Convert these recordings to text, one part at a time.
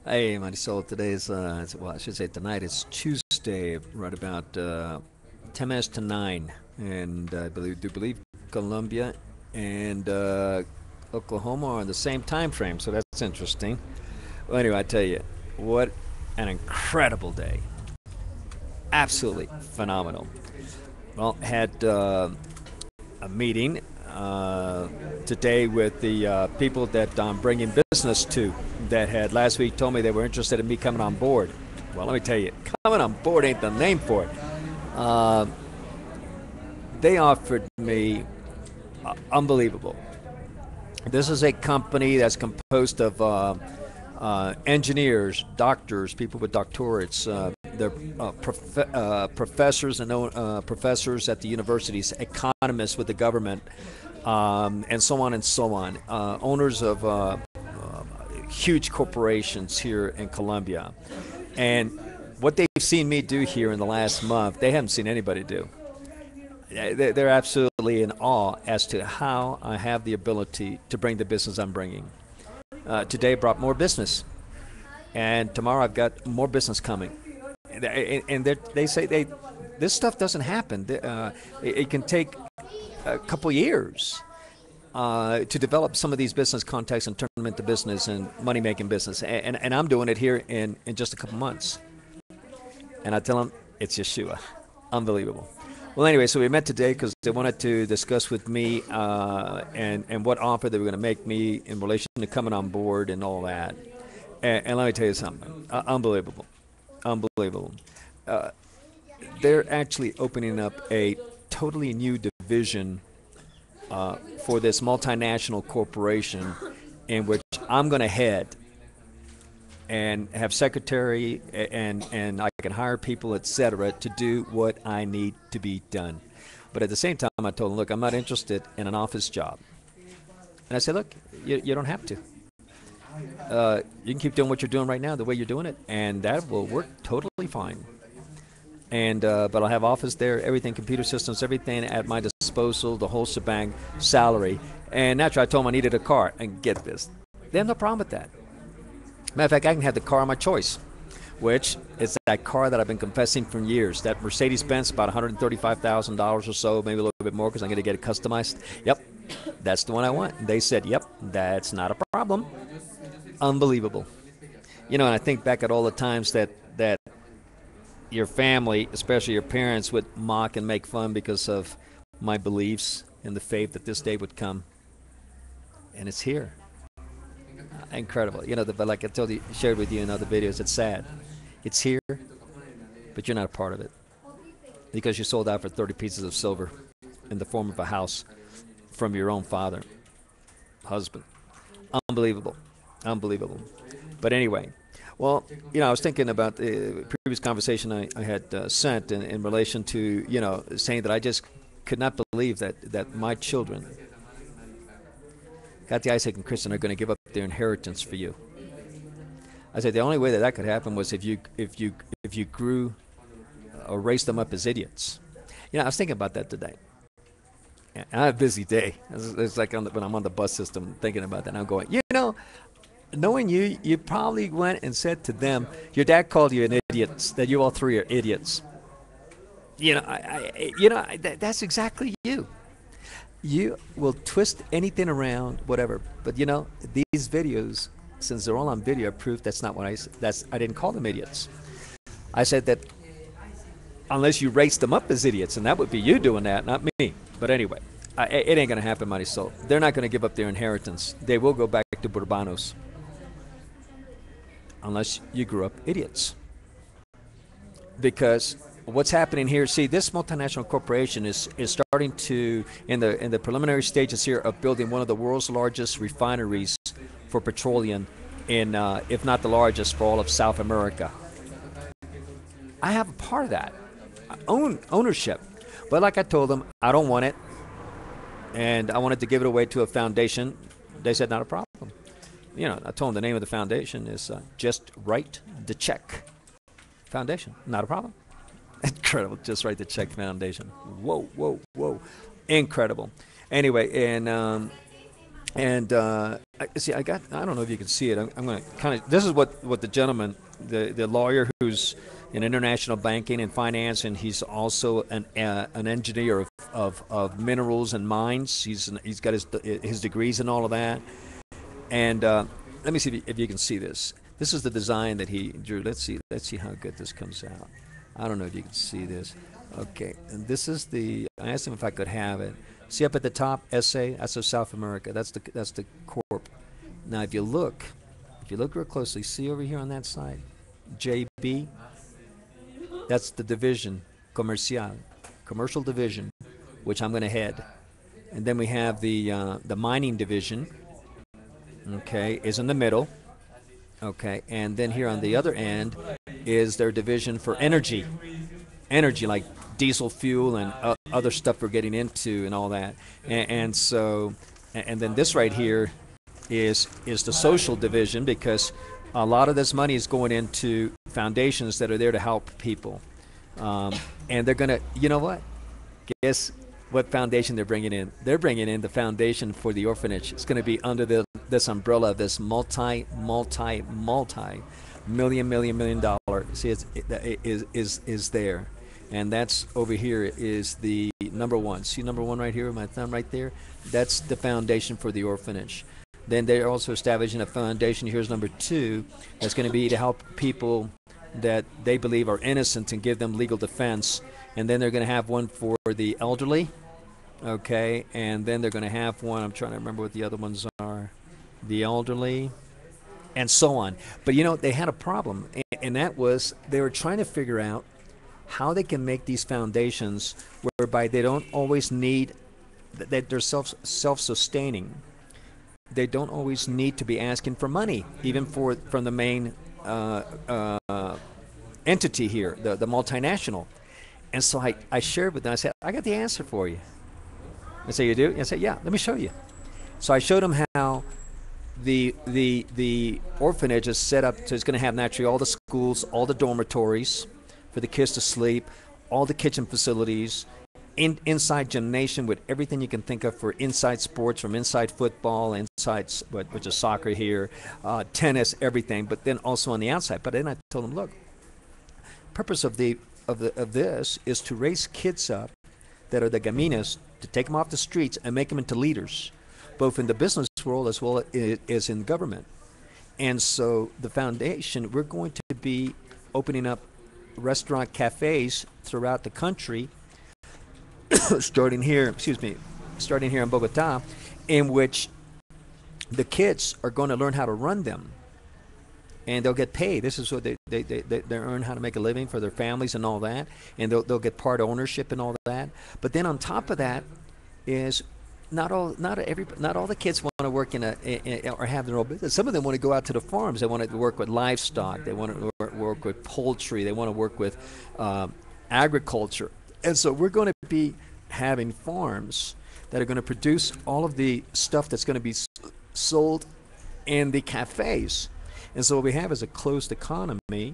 Hey, Marisol, today is, well, I should say tonight is Tuesday, right about 10 minutes to 9. And I do believe Colombia and Oklahoma are in the same time frame, so that's interesting. Well, anyway, I tell you, what an incredible day. Absolutely phenomenal. Well, had a meeting today with the people that I'm bringing business to that had last week told me they were interested in me coming on board. Well, let me tell you, coming on board ain't the name for it. Uh, they offered me unbelievable. This is a company that's composed of engineers, doctors, people with doctorates. They're professors and professors at the universities, economists with the government, and so on and so on. Owners of huge corporations here in Colombia. And what they've seen me do here in the last month, they haven't seen anybody do. They're absolutely in awe as to how I have the ability to bring the business I'm bringing. Today brought more business, and tomorrow I've got more business coming. And they say this stuff doesn't happen. It can take a couple years to develop some of these business contacts and turn them into business and money making business. And I'm doing it here in just a couple months. And I tell them it's Yeshua. Unbelievable. Well, anyway, so we met today because they wanted to discuss with me and what offer they were going to make me in relation to coming on board and all that. And let me tell you something, unbelievable, unbelievable. Uh, they're actually opening up a totally new division for this multinational corporation in which I'm going to head and have secretary and I can hire people, etc., to do what I need to be done. But at the same time, I told them, look, I'm not interested in an office job. And I said, look, you don't have to. You can keep doing what you're doing right now, the way you're doing it, and that will work totally fine. And but I'll have office there, everything, computer systems, everything at my disposal, the whole shebang, salary. And naturally, I told them I needed a car. And get this, they have no problem with that. Matter of fact, I can have the car of my choice, which is that car that I've been confessing for years. That Mercedes-Benz, about $135,000 or so, maybe a little bit more because I'm going to get it customized. Yep, that's the one I want. And they said, yep, that's not a problem. Unbelievable. You know, and I think back at all the times that your family, especially your parents, would mock and make fun because of my beliefs in the faith that this day would come. And it's here. Incredible. You know, but like I told you, shared with you in other videos, it's sad. It's here, but you're not a part of it because you sold out for 30 pieces of silver in the form of a house from your own father, husband. Unbelievable. Unbelievable. But anyway, well, you know, I was thinking about the previous conversation I had sent in relation to, you know, saying that I just could not believe that my children, Kathy, Isaac, and Kristen, are going to give up their inheritance for you. I said the only way that could happen was if you grew or raised them up as idiots. You know, I was thinking about that today. And I had a busy day. It's like when I'm on the bus system thinking about that. And I'm going, you know, knowing you, you probably went and said to them, your dad called you an idiot, that you all three are idiots. You know, that's exactly you. You will twist anything around, whatever. But you know, these videos, since they're all on video, proof that's not what I said. I didn't call them idiots. I said that unless you raised them up as idiots, and that would be you doing that, not me. But anyway, it ain't going to happen, Marisol. They're not going to give up their inheritance. They will go back to Burbanos unless you grew up idiots. Because what's happening here, see, this multinational corporation is starting to, in the preliminary stages here of building one of the world's largest refineries for petroleum in, if not the largest, for all of South America. I have a part of that. Ownership. But like I told them, I don't want it. And I wanted to give it away to a foundation. They said, not a problem. You know, I told them the name of the foundation is Just Write the Check Foundation. Not a problem. Incredible. Just Write the Check Foundation. Whoa, whoa, whoa. Incredible. Anyway, and See, I don't know if you can see it. I'm going to kind of, this is what the gentleman, the lawyer who's in international banking and finance, and he's also an engineer of minerals and mines. He's got his degrees and all of that. And let me see if you can see this. This is the design that he drew. Let's see how good this comes out. I don't know if you can see this. Okay, and this is I asked him if I could have it. See up at the top, SA. That's of South America. That's the corp. Now, if you look real closely, see over here on that side, JB. That's the division, comercial, commercial division, which I'm going to head. And then we have the mining division. Okay, is in the middle. Okay, and then here on the other end is their division for energy. Energy, like diesel fuel and other stuff we're getting into and all that. And then this right here is the social division, because a lot of this money is going into foundations that are there to help people. And they're going to, you know what? Guess what foundation they're bringing in? They're bringing in the foundation for the orphanage. It's going to be under this umbrella of this multi million dollar. See, is there. And that's over here is the number one. See number one right here with my thumb right there? That's the foundation for the orphanage. Then they're also establishing a foundation. Here's number two. That's going to be to help people that they believe are innocent and give them legal defense. And then they're going to have one for the elderly. Okay. And then they're going to have one. I'm trying to remember what the other ones are. The elderly. And so on. But you know, they had a problem. And that was they were trying to figure out how they can make these foundations whereby they don't always need, that they're self-sustaining. They don't always need to be asking for money, even from the main entity here, the multinational. And so I shared with them, I said, I got the answer for you. I said, you do? I said, yeah, let me show you. So I showed them how the orphanage is set up, so it's going to have naturally all the schools, all the dormitories, for the kids to sleep, all the kitchen facilities, inside gymnasium with everything you can think of for inside sports, from inside football, inside which is soccer here, tennis, everything. But then also on the outside. But then I told them, look, purpose of this is to raise kids up that are the gaminas, to take them off the streets and make them into leaders, both in the business world as well as in government. And so the foundation, we're going to be opening up restaurant cafes throughout the country, starting here in Bogota, in which the kids are going to learn how to run them, and they'll get paid. This is what they learn how to make a living for their families and all that, and they'll get part ownership and all that. But then on top of that is not all the kids want to work or have their own business. Some of them want to go out to the farms. They want to work with livestock. They want to work with poultry. They want to work with agriculture. And so we're going to be having farms that are going to produce all of the stuff that's going to be sold in the cafes. And so what we have is a closed economy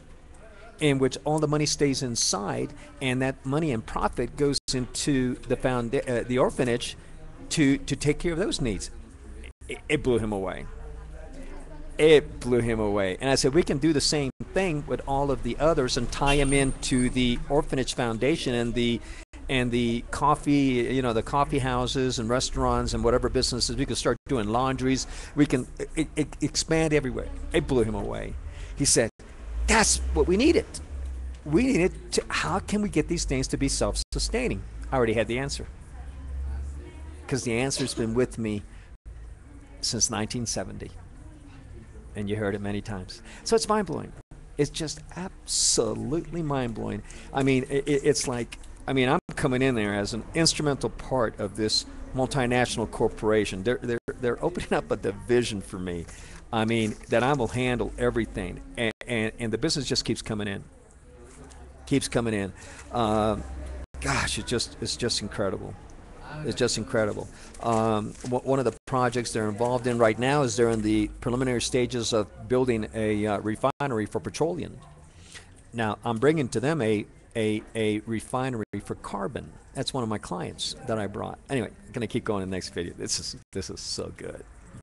in which all the money stays inside, and that money and profit goes into the orphanage to take care of those needs. It blew him away. It blew him away. And I said, we can do the same thing with all of the others and tie them into the orphanage foundation and the coffee, the coffee houses and restaurants and whatever businesses. We can start doing laundries. We can expand everywhere. It blew him away. He said, that's what we needed. We needed to, how can we get these things to be self-sustaining? I already had the answer. Because the answer's been with me since 1970. And you heard it many times. So it's mind-blowing. It's just absolutely mind-blowing. I mean, it's like, I'm coming in there as an instrumental part of this multinational corporation. They're opening up a division for me. I mean, that I will handle everything. And the business just keeps coming in. Keeps coming in. Gosh, it's just incredible. It's just incredible. One of the projects they're involved in right now is they're in the preliminary stages of building a refinery for petroleum. Now, I'm bringing to them a refinery for carbon. That's one of my clients that I brought. Anyway, I'm going to keep going in the next video. This is so good.